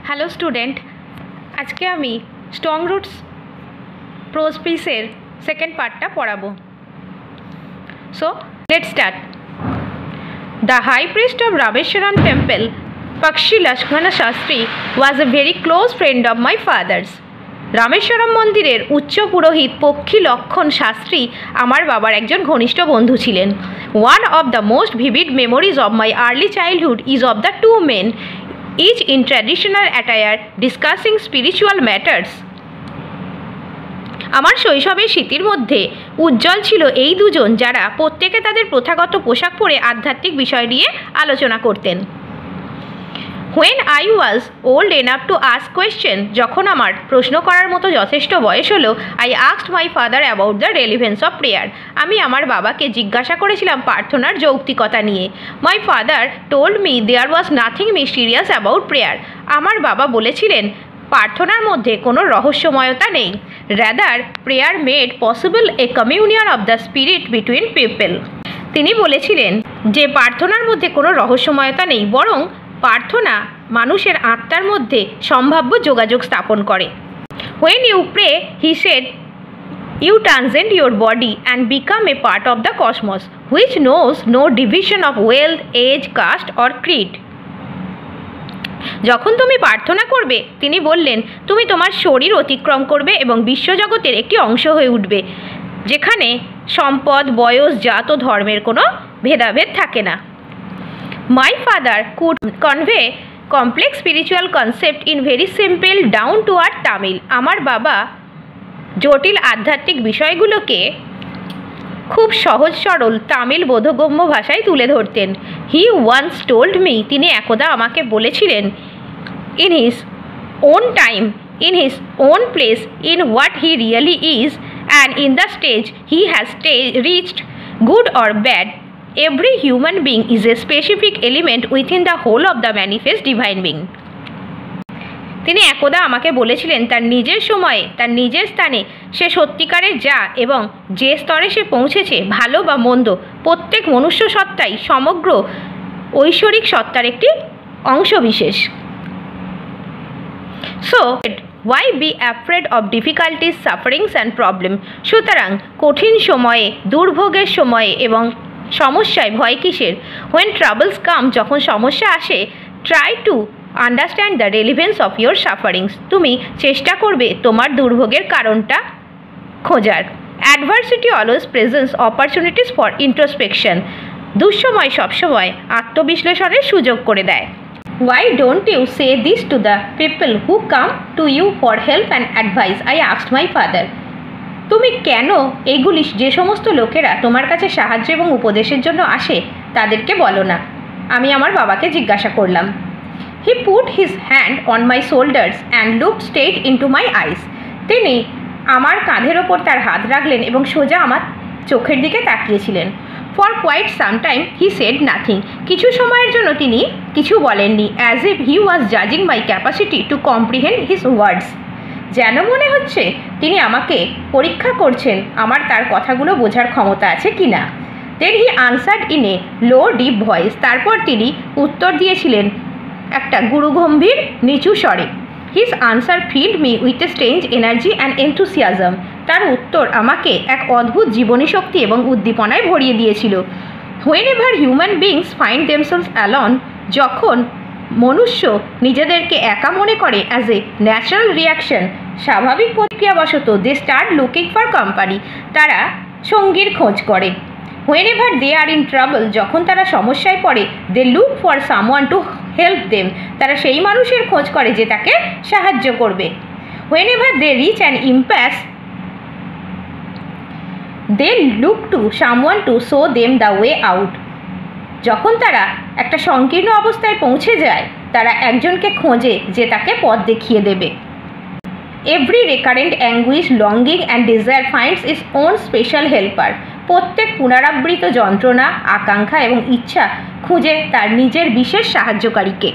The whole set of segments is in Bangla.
হ্যালো স্টুডেন্ট, আজকে আমি স্ট্রং রুটস প্রোজ পিসের সেকেন্ড পার্টটা পড়াবো। So let's start. The high priest of Rameswaram temple, Pakshi Lakshmana Sastry, was a very close friend of my father's. Rameswaram মন্দিরের উচ্চ পুরোহিত পক্ষী লক্ষণ শাস্ত্রী আমার বাবার একজন ঘনিষ্ঠ বন্ধু ছিলেন। One of the most vivid memories of my early childhood is of the two men, each in traditional attire discussing spiritual matters. আমার শৈশবের স্মৃতির মধ্যে উজ্জ্বল ছিল এই দুজন, যারা প্রত্যেকে তাদের প্রথাগত পোশাক পরে আধ্যাত্মিক বিষয় নিয়ে আলোচনা করতেন। When I was old enough to ask question, যখন আমার প্রশ্ন করার মতো যথেষ্ট বয়স হলো, I asked my father about the relevance of prayer. আমি আমার বাবাকে জিজ্ঞাসা করেছিলাম প্রার্থনার যৌক্তিকতা নিয়ে। My father told me there was nothing mysterious about prayer. আমার বাবা বলেছিলেন প্রার্থনার মধ্যে কোনো রহস্যময়তা নেই। Rather, prayer made possible a communion of the spirit between people. তিনি বলেছিলেন যে প্রার্থনার মধ্যে কোনো রহস্যময়তা নেই, বরং প্রার্থনা মানুষের আত্মার মধ্যে সম্ভাব্য যোগাযোগ স্থাপন করে। When you pray, he said, you transcend your body and become a part of the cosmos, which knows no division of wealth, age, caste or creed. যখন তুমি প্রার্থনা করবে, তিনি বললেন, তুমি তোমার শরীর অতিক্রম করবে এবং বিশ্বজগতের একটি অংশ হয়ে উঠবে, যেখানে সম্পদ, বয়স, জাত ও ধর্মের কোনো ভেদাভেদ থাকে না। My father could convey complex spiritual concept in very simple down to earth Tamil. আমার বাবা জটিল আধ্যাত্মিক বিষয়গুলোকে খুব সহজ সরল তামিল বোধগম্য ভাষায় তুলে ধরতেন। He once told me, তিনি একদা আমাকে বলেছিলেন, in his own time, in his own place, in what he really is, and in the stage he has reached, good or bad, every human being is a specific element within the whole of the manifest divine being. তিনি একদা আমাকে বলেছিলেন তার নিজের সময়ে, তার নিজের স্থানে সে সত্যিকারের যা এবং যে স্তরে সে পৌঁছেছে, ভালো বা মন্দ, প্রত্যেক মনুষ্য সত্তাই সমগ্র ঐশ্বরিক সত্তার একটি অংশবিশেষ। So why be afraid of difficulties, sufferings and problem? সুতরাং কঠিন সময়ে, দুর্ভোগের সময়ে এবং সমস্যায় ভয় কিসের? When troubles come, যখন সমস্যা আসে, try to understand the relevance of your sufferings. তুমি চেষ্টা করবে তোমার দুর্ভোগের কারণটা খোঁজার। Adversity always presents opportunities for introspection. দুঃসময় সবসময় আত্মবিশ্লেষণের সুযোগ করে দেয়। Why don't you say this to the people who come to you for help and advice? I asked my father. তুমি কেন এগুলি যে সমস্ত লোকেরা তোমার কাছে সাহায্য এবং উপদেশের জন্য আসে তাদেরকে বলো না? আমি আমার বাবাকে জিজ্ঞাসা করলাম। He put his hand on my shoulders and looked straight into my eyes. তিনি আমার কাঁধের ওপর তার হাত রাখলেন এবং সোজা আমার চোখের দিকে তাকিয়েছিলেন। For quite some time he said nothing. কিছু সময়ের জন্য তিনি কিছু বলেননি, as if he was judging my capacity to comprehend his words. যেন মনে হচ্ছে তিনি আমাকে পরীক্ষা করছেন আমার তার কথাগুলো বোঝার ক্ষমতা আছে কিনা। Then he answered in a low deep voice. তারপর তিনি উত্তর দিয়েছিলেন একটা গুরুগম্ভীর নিচু স্বরে। His answer filled me with a strange energy and enthusiasm. তার উত্তর আমাকে এক অদ্ভুত জীবনী শক্তি এবং উদ্দীপনায় ভরিয়ে দিয়েছিল। Whenever human beings find themselves alone, যখন মনুষ্য নিজেদেরকে একা মনে করে, অ্যাজ এ ন্যাচারাল রিয়াকশন, স্বাভাবিক প্রতিক্রিয়াবশত, they start looking for company, তারা সঙ্গীর খোঁজ করে। Whenever they are in trouble, যখন তারা সমস্যায় পড়ে, they look for someone to help them, তারা সেই মানুষের খোঁজ করে যে তাকে সাহায্য করবে। Whenever they reach an impasse, they look to someone to show them the way out. যখন তারা একটা সংকীর্ণ অবস্থায় পৌঁছে যায়, তারা একজনকে খোঁজে যে তাকে পথ দেখিয়ে দেবে। Every recurrent anguish, longing and desire finds its own special helper. প্রত্যেক পুনরাবৃত যন্ত্রণা, আকাঙ্ক্ষা এবং ইচ্ছা খুঁজে তার নিজের বিশেষ সাহায্যকারীকে।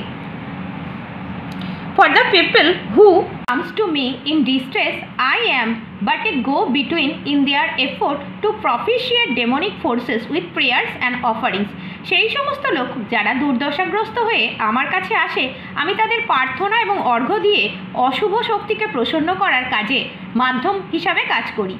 For the people who comes to me in distress, I am but a go-between in their effort to propitiate demonic forces with prayers and offerings. সেই সমস্ত লোক যারা দুর্দশাগ্রস্ত হয়ে আমার কাছে আসে, আমি তাদের প্রার্থনা এবং অর্ঘ্য দিয়ে অশুভ শক্তিকে প্রসন্ন করার কাজে মাধ্যম হিসাবে কাজ করি।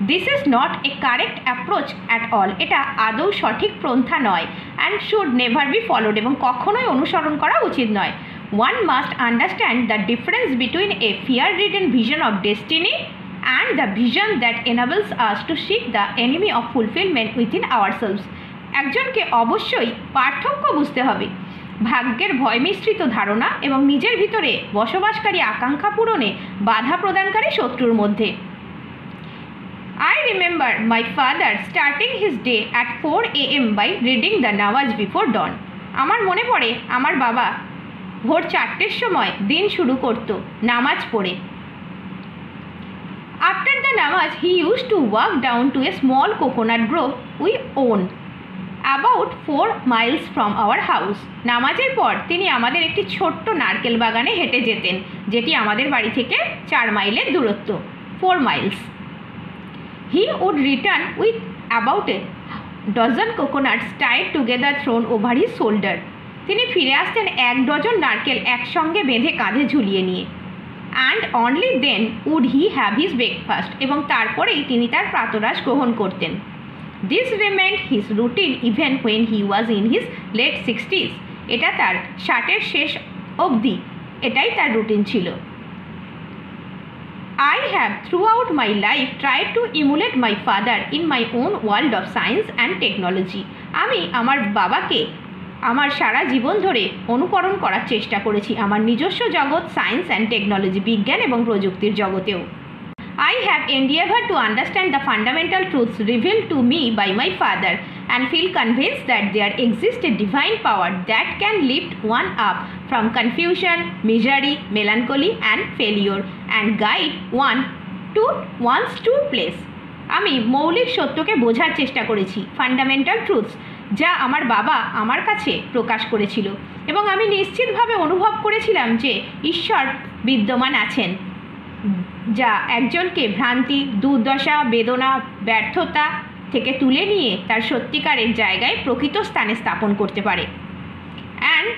This is not a correct approach at all. এটা আদৌ সঠিক পন্থা নয়, and should never be followed, এবং কখনোই অনুসরণ করা উচিত নয়। One must understand the difference between a fear ridden vision of destiny and the vision that enables us to seek the enemy of fulfilment within ourselves. একজনকে অবশ্যই পার্থক্য বুঝতে হবে ভাগ্যের ভয় মিশ্রিত ধারণা এবং নিজের ভিতরে বসবাসকারী আকাঙ্ক্ষা পূরণে বাধা প্রদানকারী শত্রুর মধ্যে। I remember my father starting his day at 4 AM by reading the Nawaz before dawn. আমার মনে পড়ে আমার বাবা ভোর 4টের সময় দিন শুরু করত নামাজ পড়ে। After the namaz, he used to walk down to a small coconut grove we own about 4 miles from our house. নামাজের পর তিনি আমাদের একটি ছোট্ট নারকেল বাগানে হেঁটে যেতেন, যেটি আমাদের বাড়ি থেকে 4 মাইলের দূরত্ব, 4 miles. He would return with about a dozen coconuts tied together thrown over his shoulder. তিনি ফিরে আসতেন 1 ডজন নারকেল একসঙ্গে বেঁধে কাঁধে ঝুলিয়ে নিয়ে। And only then would he have his breakfast, এবং তারপরেই তিনি তার প্রাতরাশ গ্রহণ করতেন। This remained his routine even when he was in his late 60s. এটা তার 60-এর শেষ অবধি এটাই তার রুটিন ছিল। I have throughout my life tried to emulate my father in my own world of science and technology. আমি আমার বাবাকে আমার সারা জীবন ধরে অনুকরণ করার চেষ্টা করেছি আমার নিজস্ব জগৎ সায়েন্স অ্যান্ড টেকনোলজি, বিজ্ঞান এবং প্রযুক্তির জগতেও। I have endeavored to understand the fundamental truths revealed to me by my father and feel convinced that there exists a divine power that can lift one up from confusion, misery, melancholy and failure and guide one to one's true place. আমি মৌলিক সত্যকে বোঝার চেষ্টা করেছি, ফান্ডামেন্টাল ট্রুথস, যা আমার বাবা আমার কাছে প্রকাশ করেছিল, এবং আমি নিশ্চিতভাবে অনুভব করেছিলাম যে ঈশ্বর বিদ্যমান আছেন, যা একজনকে ভ্রান্তি, দুর্দশা, বেদনা, ব্যর্থতা থেকে তুলে নিয়ে তার সত্যিকারের জায়গায় প্রকৃত স্থানে স্থাপন করতে পারে। And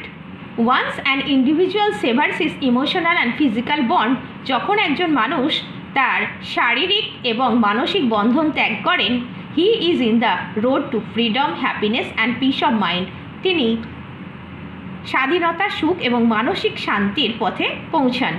once an individual severs his emotional and physical bond, যখন একজন মানুষ তার শারীরিক এবং মানসিক বন্ধন ত্যাগ করেন, he is in the road two freedom, happiness and piece of mind, তিনি স্বাধীনতা, সুখ এবং মানসিক শান্তির পথে পৌঁছান।